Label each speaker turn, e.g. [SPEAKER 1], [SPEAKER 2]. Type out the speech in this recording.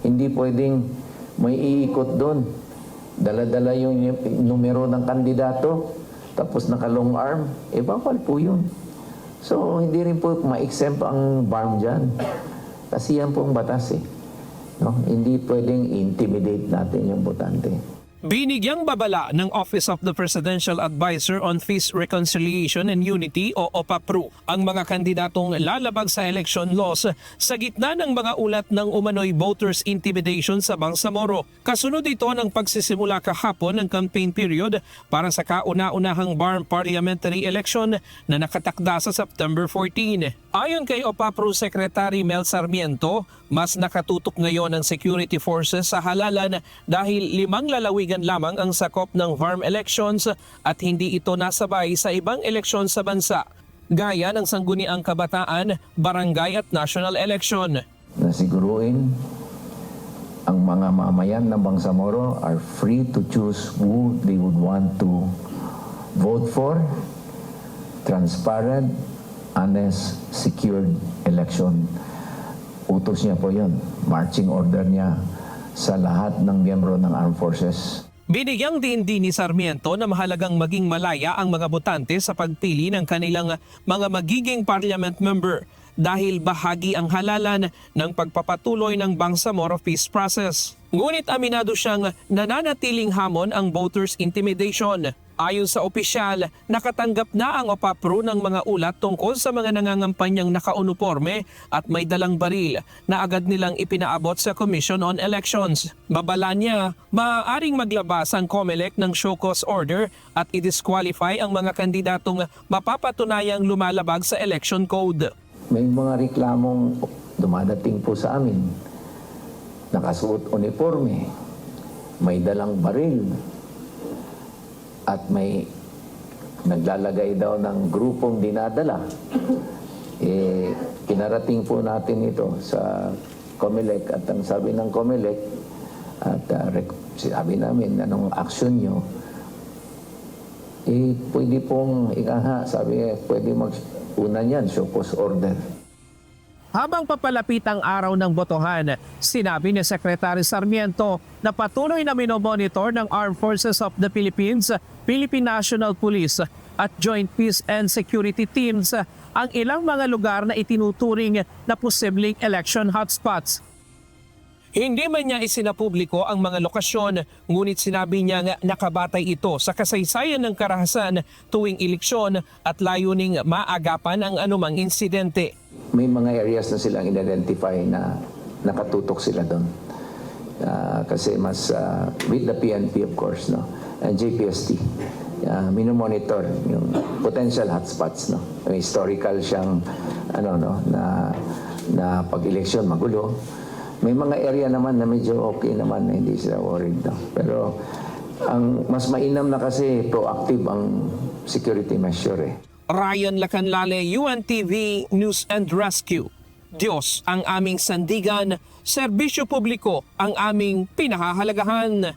[SPEAKER 1] Hindi pwedeng may iikot doon. Dala-dala yung numero ng kandidato, tapos naka-long arm, bawal po yun. So, hindi rin po ma-exempt ang BARM dyan. Kasi yan po ang batas eh. No? Hindi pwedeng intimidate natin yung botante.
[SPEAKER 2] Binigyang babala ng Office of the Presidential Advisor on Peace, Reconciliation and Unity o OPAPRU ang mga kandidatong lalabag sa election laws sa gitna ng mga ulat ng umano'y voters intimidation sa Bangsamoro. Kasunod ito ng pagsisimula kahapon ng campaign period para sa kauna-unahang BARM parliamentary election na nakatakda sa September 14. Ayon kay OPAPRU Secretary Mel Sarmiento, mas nakatutok ngayon ang security forces sa halalan dahil 5 lalawigan lamang ang sakop ng VARM elections at hindi ito nasabay sa ibang eleksyon sa bansa, gaya ng sangguniang kabataan, barangay at national election.
[SPEAKER 1] Nasiguruin ang mga mamayan ng Bangsamoro are free to choose who they would want to vote for. Transparent, honest, secured election. Utos niya po yun. Marching order niya sa lahat ng miyembro ng armed forces.
[SPEAKER 2] Binigyang din ni Sarmiento na mahalagang maging malaya ang mga botante sa pagpili ng kanilang mga magiging parliament member dahil bahagi ang halalan ng pagpapatuloy ng Bangsamoro peace process. Ngunit aminado siyang nananatiling hamon ang voters intimidation. Ayon sa opisyal, nakatanggap na ang OPAPRU ng mga ulat tungkol sa mga nangangampanyang nakauniforme at may dalang baril na agad nilang ipinaabot sa Commission on Elections. Babala niya, maaaring maglabas ang COMELEC ng show cause order at i-disqualify ang mga kandidatong mapapatunayang lumalabag sa election code.
[SPEAKER 1] May mga reklamong dumadating po sa amin. Nakasuot uniforme, may dalang baril, at may naglalagay daw ng grupong dinadala. Kinarating po natin ito sa COMELEC at ang sabi ng COMELEC at sabi namin anong action nyo, pwede pong sabi pwede mag-una niyan, show cause order.
[SPEAKER 2] Habang papalapit ang araw ng botohan, sinabi ni Secretary Sarmiento na patuloy na minomonitor ng Armed Forces of the Philippines, Philippine National Police at Joint Peace and Security Teams ang ilang mga lugar na itinuturing na posibleng election hotspots. Hindi man niya isinapubliko ang mga lokasyon, ngunit sinabi niya nga nakabatay ito sa kasaysayan ng karahasan tuwing eleksyon at layuning maagapan ang anumang insidente.
[SPEAKER 1] May mga areas na silang identify na nakatutok sila doon. Kasi mas with the PNP of course, no, and JPST, minomonitor yung potential hotspots, no. May historical siyang na pag-eleksyon magulo. May mga area naman na medyo okay naman na hindi sila worried, no. Pero ang mas mainam na kasi proactive ang security measure.
[SPEAKER 2] Ryan Lacanlale, UNTV News and Rescue. Diyos ang aming sandigan, serbisyo publiko ang aming pinahahalagahan.